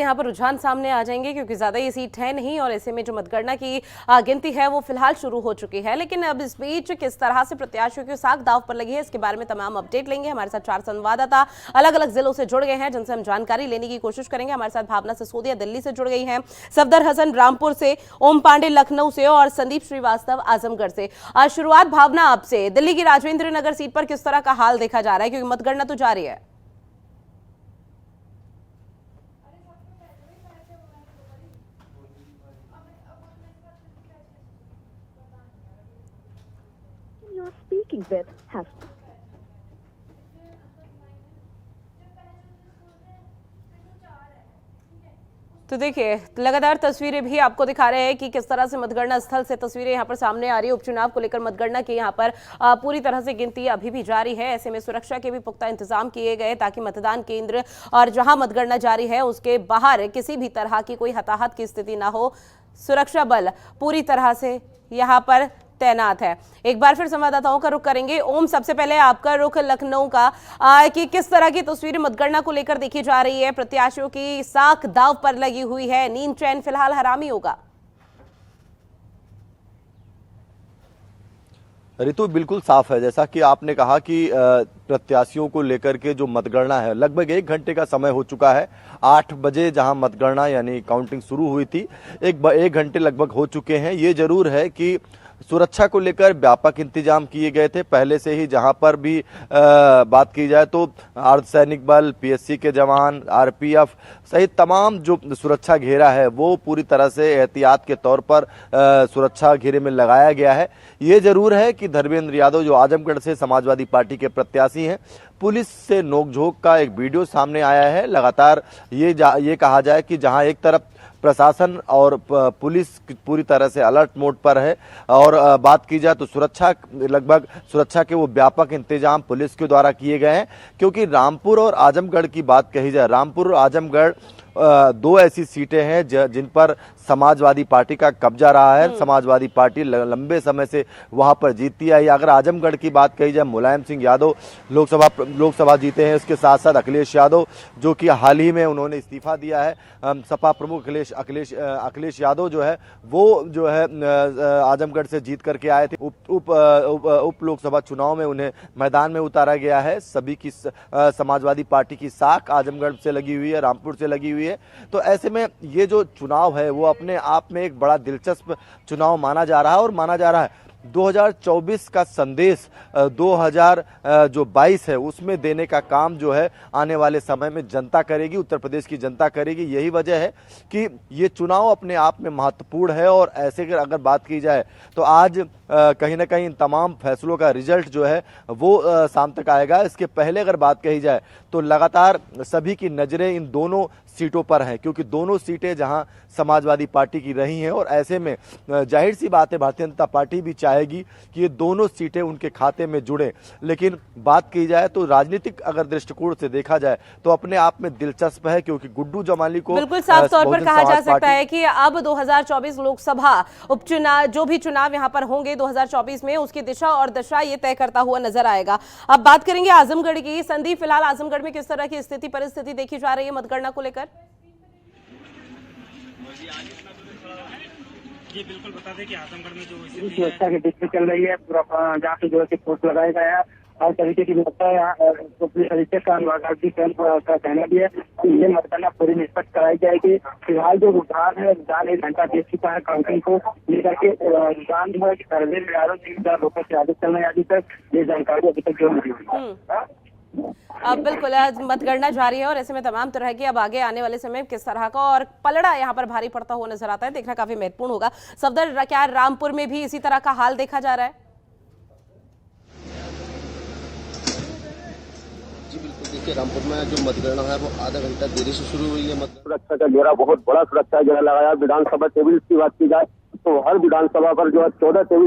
यहाँ पर रुझान सामने आ जाएंगे, क्योंकि ज्यादा ये सीट है नहीं और ऐसे में जो मतगणना की गिनती है वो फिलहाल शुरू हो चुकी है। लेकिन अब इस बीच किस तरह से प्रत्याशियों की साख दांव पर लगी है, इसके बारे में तमाम अपडेट लेंगे। हमारे साथ 4 संवाददाता अलग अलग जिलों से जुड़ गए हैं, जिनसे हम जानकारी लेने की कोशिश करेंगे। हमारे साथ भावना सिसोदिया दिल्ली से जुड़ गई हैं, सफदर हसन रामपुर से, ओम पांडे लखनऊ से और संदीप श्रीवास्तव आजमगढ़ से। आज शुरुआत भावना आपसे, दिल्ली की राजेंद्र नगर सीट पर किस तरह का हाल देखा जा रहा है, क्योंकि मतगणना तो जारी है। Speaking with has तो देखिए, लगातार तस्वीरें भी आपको दिखा रहे हैं कि किस तरह से मतगणना स्थल से तस्वीरें यहां पर सामने आ रही है। उपचुनाव को लेकर मतगणना की यहां पर पूरी तरह से गिनती अभी भी जारी है। ऐसे में सुरक्षा के भी पुख्ता इंतजाम किए गए ताकि मतदान केंद्र और जहां मतगणना जारी है उसके बाहर किसी भी तरह की कोई हताहत की स्थिति ना हो। सुरक्षा बल पूरी तरह से यहां पर तैनात है। एक बार फिर संवाददाताओं का रुख करेंगे। ओम, सबसे पहले आपका रुख लखनऊ का, कि किस तरह की तस्वीरें मतगणना को लेकर देखी जा रही है, प्रत्याशियों की साख दांव पर लगी हुई है, नींद चैन फिलहाल हरामी होगा। ऋतु बिल्कुल साफ है, जैसा कि आपने कहा कि प्रत्याशियों को लेकर के जो मतगणना है लगभग 1 घंटे का समय हो चुका है। 8 बजे जहां मतगणना यानी काउंटिंग शुरू हुई थी, 1 घंटे लगभग हो चुके हैं। ये जरूर है कि सुरक्षा को लेकर व्यापक इंतजाम किए गए थे पहले से ही। जहां पर भी बात की जाए तो अर्धसैनिक बल, पीएससी के जवान, आरपीएफ सहित तमाम जो सुरक्षा घेरा है वो पूरी तरह से एहतियात के तौर पर सुरक्षा घेरे में लगाया गया है। ये जरूर है कि धर्मेंद्र यादव जो आजमगढ़ से समाजवादी पार्टी के प्रत्याशी हैं, पुलिस से नोकझोंक का एक वीडियो सामने आया है। लगातार ये कहा जाए कि जहां एक तरफ प्रशासन और पुलिस पूरी तरह से अलर्ट मोड पर है और बात की जाए तो सुरक्षा के वो व्यापक इंतजाम पुलिस के द्वारा किए गए हैं। क्योंकि रामपुर और आजमगढ़ की बात कही जाए, रामपुर और आजमगढ़ 2 ऐसी सीटें हैं जिन पर समाजवादी पार्टी का कब्जा रहा है। समाजवादी पार्टी लंबे समय से वहां पर जीतती आई। अगर आजमगढ़ की बात कही जाए, मुलायम सिंह यादव लोकसभा जीते हैं। इसके साथ साथ अखिलेश यादव जो कि हाल ही में उन्होंने इस्तीफा दिया है। सपा प्रमुख अखिलेश यादव जो है वो जो है आजमगढ़ से जीत करके आए थे। उप लोकसभा चुनाव में उन्हें मैदान में उतारा गया है। सभी की समाजवादी पार्टी की साख आजमगढ़ से लगी हुई है, रामपुर से लगी हुई है। तो ऐसे में ये जो चुनाव है वो अपने आप में एक बड़ा दिलचस्प चुनाव माना जा रहा है और माना जा रहा है 2024 का संदेश 2022 है उसमें देने का काम जो है आने वाले समय में जनता करेगी, उत्तर प्रदेश की जनता करेगी। यही वजह है कि ये चुनाव अपने आप में महत्वपूर्ण है। और ऐसे अगर बात की जाए तो आज कहीं ना कहीं इन तमाम फैसलों का रिजल्ट जो है वो शाम तक आएगा। इसके पहले अगर बात कही जाए तो लगातार सभी की नजरें इन दोनों सीटों पर हैं, क्योंकि दोनों सीटें जहां समाजवादी पार्टी की रही हैं और ऐसे में जाहिर सी बात है भारतीय जनता पार्टी भी चाहेगी कि ये दोनों सीटें उनके खाते में जुड़े। लेकिन बात की जाए तो राजनीतिक अगर दृष्टिकोण से देखा जाए तो अपने आप में दिलचस्प है, क्योंकि गुड्डू जमाली को बिल्कुल साफ तौर पर कहा जा सकता है कि अब 2024 लोकसभा उपचुनाव जो भी चुनाव यहां पर होंगे 2024 में, उसकी दिशा और दशा ये तय करता हुआ नजर आएगा। अब बात करेंगे आजमगढ़ की। संदीप, फिलहाल आजमगढ़ में किस तरह की स्थिति परिस्थिति देखी जा रही है मतगणना को लेकर? ये बिल्कुल बता दें कि आजमगढ़ में जो व्यवस्था की ड्यूटी चल रही है, पूरा जहाँ पे जो है फोर्स लगाया गया है, हर तरीके की व्यवस्था है यहाँ। पुलिस अधीक्षक का कहना भी है कि ये मतगणना पूरी निष्पक्ष कराई जाएगी। फिलहाल जो रुझान है, रुझान 1 घंटा देख चुका है काउंटिंग को लेकर के। रुझान जो है धर्मेंद्र यादव 3,000 से आगे चल रहे हैं अभी तक, ये जानकारी अभी तक जो मिली हुई है। अब बिल्कुल मतगणना जारी है और ऐसे में तमाम तरह की अब आगे आने वाले समय किस तरह का और पलड़ा यहाँ पर भारी पड़ता हुआ नजर आता है, देखना काफी महत्वपूर्ण होगा। सफदर, क्या रामपुर में भी इसी तरह का हाल देखा जा रहा है? जी बिल्कुल, देखिए रामपुर में जो मतगणना है वो आधा घंटा देरी से शुरू हुई है। सुरक्षा का घेरा, बहुत बड़ा सुरक्षा घेरा लगाया। विधानसभा टेबल की बात की जाए तो हर विधानसभा पर जो है 14 टेबल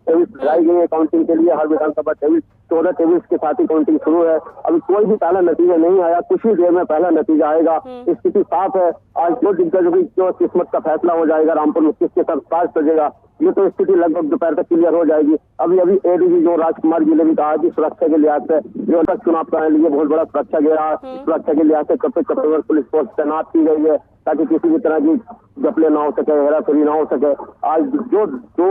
लगाई गई है काउंटिंग के लिए। हर विधानसभा टेबल 14 टेबल के साथ ही काउंटिंग शुरू है। अभी कोई भी पहला नतीजा नहीं आया, कुछ ही देर में पहला नतीजा आएगा। स्थिति साफ है। आज जो दिग्गजों की जो किस्मत का फैसला हो जाएगा रामपुर में किसके साथ पास सजेगा, ये तो स्थिति लगभग दोपहर तक क्लियर हो जाएगी। अभी एडीजी जो राजकुमार जी ने भी कहा कि सुरक्षा के लिहाज से जो तक चुनाव कराने लिए बहुत बड़ा सुरक्षा के लिहाज से कपड़े पुलिस फोर्स तैनात की गई है, ताकि किसी भी तरह की घपले ना हो सके, हेराफेरी ना हो सके। आज जो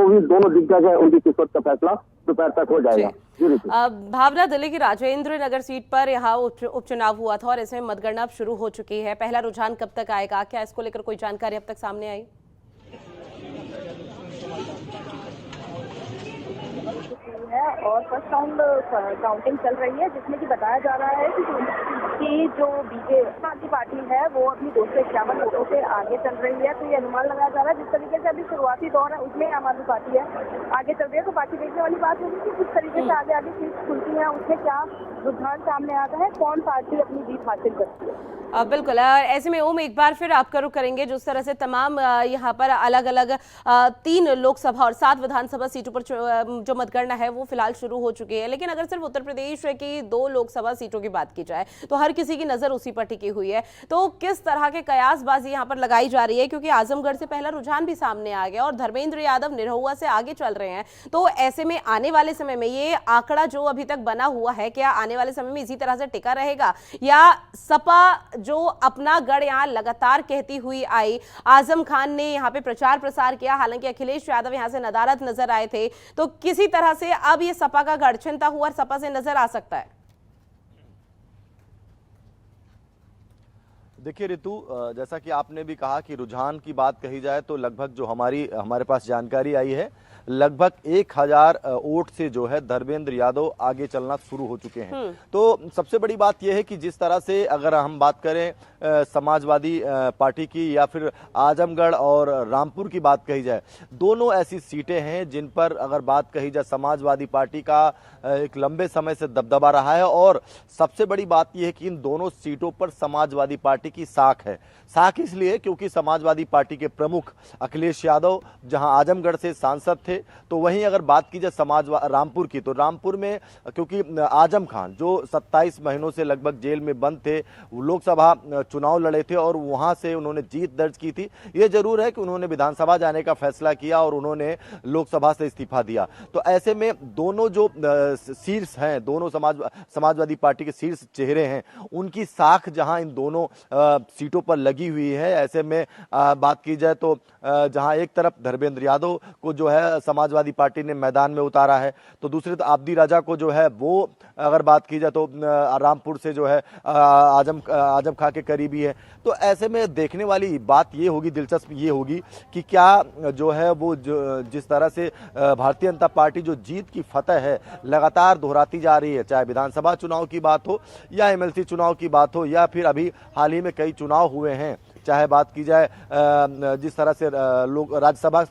भी दोनों दिग्गज है उनकी किस्मत का फैसला दोपहर तक हो जाएगा। भावना, दिल्ली की राजेंद्र नगर सीट पर यहाँ उपचुनाव हुआ था और इसमें मतगणना अब शुरू हो चुकी है। पहला रुझान कब तक आएगा, क्या इसको लेकर कोई जानकारी अब तक सामने आई? है और फर्स्ट राउंड काउंटिंग चल रही है, जिसमें कि बताया जा रहा है कि जो बीजेपी पार्टी है वो अपनी 251 वोटों से आगे चल रही है। तो ये अनुमान लगाया जा रहा है जिस तरीके से अभी शुरुआती दौर है उसमें आम आदमी पार्टी है आगे चल रही है। तो बाकी देखने वाली बात होगी कि किस तरीके से आगे सीट खुलती है, उसमें क्या रुझान सामने आता है, कौन पार्टी अपनी जीत हासिल करती है। बिल्कुल, ऐसे में ओम एक बार फिर आपका रुख करेंगे। जिस तरह से तमाम यहाँ पर अलग अलग 3 लोकसभा और 7 विधानसभा सीटों पर जो मतगणना है वो फिलहाल शुरू हो चुकी है, लेकिन अगर सिर्फ उत्तर प्रदेश की 2 लोकसभा सीटों की बात की जाए तो हर किसी की नजर उसी पर टिकी हुई है। तो किस तरह के कयासबाजी यहाँ पर लगाई जा रही है, क्योंकि आजमगढ़ से पहला रुझान भी सामने आ गया और धर्मेंद्र यादव निरहुआ से आगे चल रहे हैं। तो ऐसे में आने वाले समय में ये आंकड़ा जो अभी तक बना हुआ है, क्या आने वाले समय में इसी तरह से टिका रहेगा, या सपा जो अपना गढ़ यहाँ लगातार कहती हुई आई, आजम खान ने यहाँ पे प्रचार प्रसार किया, हालांकि अखिलेश यादव यहाँ से नदारद नजर आए थे, तो किसी तरह से अब ये सपा का गढ़ छिनता हुआ सपा से नजर आ सकता है? देखिए ऋतु, जैसा कि आपने भी कहा कि रुझान की बात कही जाए तो लगभग जो हमारे पास जानकारी आई है, लगभग 1000 वोट से जो है धर्मेंद्र यादव आगे चलना शुरू हो चुके हैं। तो सबसे बड़ी बात यह है कि जिस तरह से अगर हम बात करें समाजवादी पार्टी की या फिर आजमगढ़ और रामपुर की बात कही जाए, दोनों ऐसी सीटें हैं जिन पर अगर बात कही जाए समाजवादी पार्टी का एक लंबे समय से दबदबा रहा है। और सबसे बड़ी बात यह है कि इन दोनों सीटों पर समाजवादी पार्टी की साख है। साख इसलिए क्योंकि समाजवादी पार्टी के प्रमुख अखिलेश यादव जहां आजमगढ़ से सांसद थे, तो वहीं अगर बात की जाए रामपुर की, तो रामपुर में क्योंकि आजम खान जो 27 महीनों से लगभग जेल में बंद थे, लोकसभा चुनाव लड़े थे और वहां से उन्होंने जीत दर्ज की थी। ये जरूर है कि उन्होंने विधानसभा जाने का फैसला किया और उन्होंने लोकसभा से इस्तीफा दिया। तो ऐसे में दोनों जो शीर्ष हैं, दोनों समाजवादी पार्टी के शीर्ष चेहरे हैं, उनकी साख जहां इन दोनों सीटों पर लगी हुई है। ऐसे में बात की जाए तो जहां एक तरफ धर्मेंद्र यादव को जो है समाजवादी पार्टी ने मैदान में उतारा है, तो दूसरे तो आब्दी राजा को जो है वो अगर बात की जाए तो रामपुर से जो है आजम खां के करीबी है। तो ऐसे में देखने वाली बात ये होगी, दिलचस्प ये होगी कि क्या जो है वो जिस तरह से भारतीय जनता पार्टी जो जीत की फतह है लगातार दोहराती जा रही है, चाहे विधानसभा चुनाव की बात हो या एमएलसी चुनाव की बात हो या फिर अभी हाल ही में कई चुनाव हुए हैं, चाहे बात की जाए जिस तरह से लोग राज्यसभा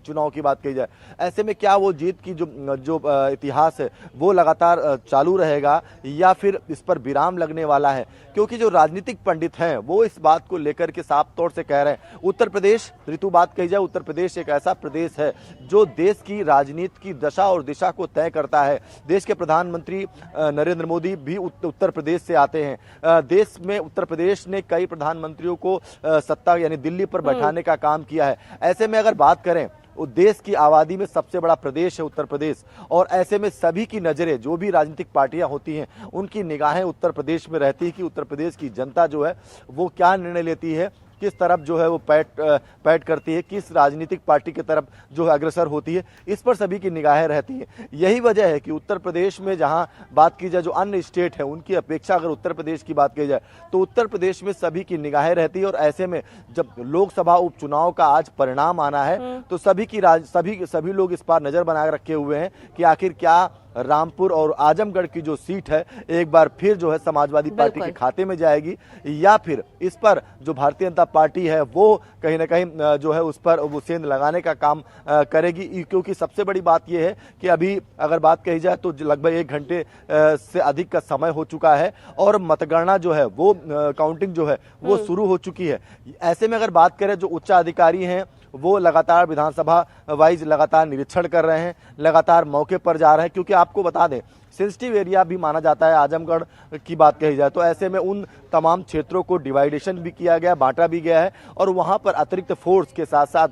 चुनाव की बात की जाए, ऐसे में क्या वो जीत की जो इतिहास है वो लगातार चालू रहेगा या फिर इस पर विराम लगने वाला है? क्योंकि जो राजनीतिक पंडित हैं वो इस बात को लेकर के साफ तौर से कह रहे हैं। उत्तर प्रदेश, ऋतु बात कही जाए, उत्तर प्रदेश एक ऐसा प्रदेश है जो देश की राजनीति की दशा और दिशा को तय करता है। देश के प्रधानमंत्री नरेंद्र मोदी भी उत्तर प्रदेश से आते हैं। देश में उत्तर प्रदेश ने कई प्रधानमंत्रियों को सत्ता यानी दिल्ली पर बैठाने का काम किया है। ऐसे में अगर बात करें, देश की आबादी में सबसे बड़ा प्रदेश है उत्तर प्रदेश, और ऐसे में सभी की नजरें, जो भी राजनीतिक पार्टियां होती हैं उनकी निगाहें उत्तर प्रदेश में रहती है कि उत्तर प्रदेश की जनता जो है वो क्या निर्णय लेती है, किस तरफ जो है वो पैठ करती है, किस राजनीतिक पार्टी की तरफ जो है अग्रसर होती है, इस पर सभी की निगाहें रहती हैं। यही वजह है कि उत्तर प्रदेश में जहां बात की जाए जो अन्य स्टेट है उनकी अपेक्षा अगर उत्तर प्रदेश की बात की जाए तो उत्तर प्रदेश में सभी की निगाहें रहती है। और ऐसे में जब लोकसभा उपचुनाव का आज परिणाम आना है तो सभी लोग इस पर नजर बना रखे हुए हैं कि आखिर क्या रामपुर और आजमगढ़ की जो सीट है एक बार फिर जो है समाजवादी पार्टी के खाते में जाएगी, या फिर इस पर जो भारतीय जनता पार्टी है वो कहीं ना कहीं जो है उस पर वो सेंध लगाने का काम करेगी। क्योंकि सबसे बड़ी बात यह है कि अभी अगर बात कही जाए तो लगभग 1 घंटे से अधिक का समय हो चुका है और मतगणना जो है वो काउंटिंग जो है वो शुरू हो चुकी है। ऐसे में अगर बात करें, जो उच्च अधिकारी हैं वो लगातार विधानसभा वाइज लगातार निरीक्षण कर रहे हैं, लगातार मौके पर जा रहे हैं, क्योंकि आपको बता दें सेंसिटिव एरिया भी माना जाता है आजमगढ़ की बात कही जाए तो। ऐसे में उन तमाम क्षेत्रों को डिवाइडेशन भी किया गया, बांटा भी गया है और वहां पर अतिरिक्त फोर्स के साथ साथ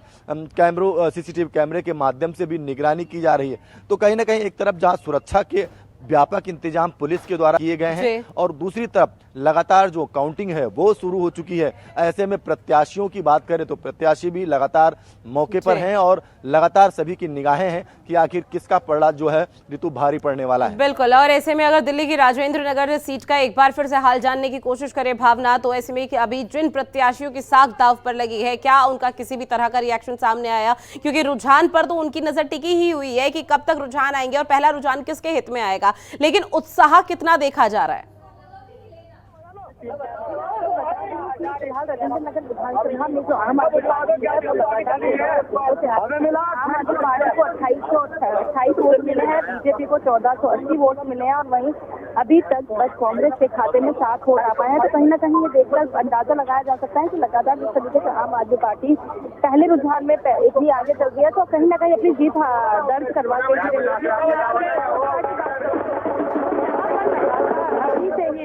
कैमरों सीसीटीवी कैमरे के माध्यम से भी निगरानी की जा रही है। तो कहीं ना कहीं एक तरफ जहां सुरक्षा के व्यापक इंतजाम पुलिस के द्वारा किए गए हैं और दूसरी तरफ लगातार जो काउंटिंग है वो शुरू हो चुकी है। ऐसे में प्रत्याशियों की बात करें तो प्रत्याशी भी लगातार मौके पर हैं और लगातार सभी की निगाहें हैं कि आखिर किसका पलड़ा जो है ऋतु भारी पड़ने वाला है। बिल्कुल, और ऐसे में अगर दिल्ली की राजेंद्र नगर सीट का एक बार फिर से हाल जानने की कोशिश करें भावना, तो ऐसे में कि अभी जिन प्रत्याशियों की साख दांव पर लगी है, क्या उनका किसी भी तरह का रिएक्शन सामने आया? क्योंकि रुझान पर तो उनकी नजर टिकी ही हुई है कि कब तक रुझान आएंगे और पहला रुझान किसके हित में आएगा, लेकिन उत्साह कितना देखा जा रहा है? फिलहाल राजेंद्र नगर विधानसभा में जो आम आदमी पार्टी है वो लगातार आम आदमी पार्टी को 2828 वोट मिले हैं, बीजेपी को 1480 वोट मिले हैं और वहीं अभी तक बस कांग्रेस के खाते में 7 वोट आ पाए हैं। तो कहीं ना कहीं ये देखकर अंदाजा लगाया जा सकता है कि लगातार जिस तरीके से आम आदमी पार्टी पहले रुझान में इतनी आगे चल गई है तो कहीं ना कहीं अपनी जीत दर्ज करवा के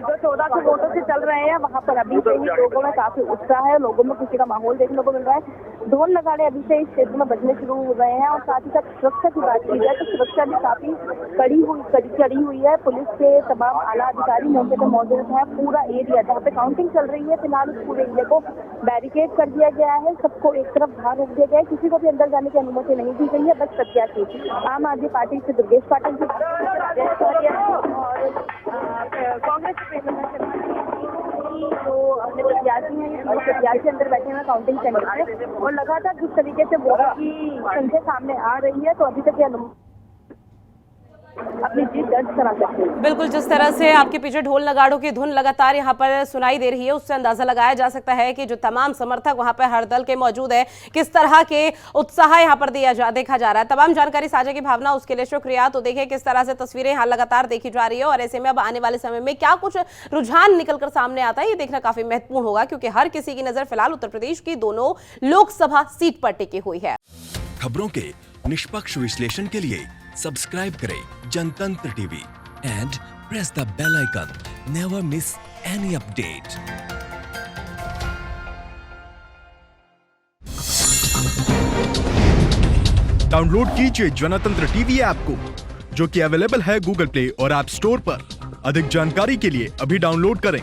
जो 1400 वोटों से चल रहे हैं वहां पर अभी से ही लोगों में काफी उत्साह है, लोगों में खुशी का माहौल देखने को मिल रहा है। ढोल नगाड़े अभी से इस क्षेत्र में बजने शुरू हो गए हैं और साथ ही साथ सुरक्षा की बात की जाए तो सुरक्षा भी काफी कड़ी हुई है। पुलिस के तमाम आला अधिकारी मौके पर मौजूद है। पूरा एरिया जहाँ पे काउंटिंग चल रही है फिलहाल उस पूरे एरिया को बैरिकेड कर दिया गया है, सबको एक तरफ बाहर रोक दिया गया है, किसी को भी अंदर जाने की अनुमति नहीं दी गई है। बस प्रत्याशी आम आदमी पार्टी से दुर्गेश पाटिल की और कांग्रेस जो अपने प्रत्याशी हैं प्रत्याशी अंदर बैठे हैं काउंटिंग सेंटर में और लगातार जिस तरीके से वोटों की संख्या सामने आ रही है तो अभी तक यह अपनी जीत दर्ज करा सकते हैं। बिल्कुल, जिस तरह से आपके पीछे ढोल नगाड़ों की धुन लगातार यहाँ पर सुनाई दे रही है उससे अंदाजा लगाया जा सकता है कि जो तमाम समर्थक वहां पर हर दल के मौजूद है किस तरह के उत्साह यहाँ पर देखा जा रहा है। तमाम जानकारी साझा की भावना उसके लिए शुक्रिया। तो देखिए किस तरह से तस्वीरें यहाँ लगातार देखी जा रही है और ऐसे में अब आने वाले समय में क्या कुछ रुझान निकलकर सामने आता है ये देखना काफी महत्वपूर्ण होगा, क्योंकि हर किसी की नजर फिलहाल उत्तर प्रदेश की दोनों लोकसभा सीट पर टिकी हुई है। खबरों के निष्पक्ष विश्लेषण के लिए सब्सक्राइब करें Jantantra TV and press the bell icon. Never miss any update. Download कीजिए जनतंत्र टीवी ऐप को, जो कि अवेलेबल है गूगल प्ले और ऐप स्टोर पर। अधिक जानकारी के लिए अभी डाउनलोड करें।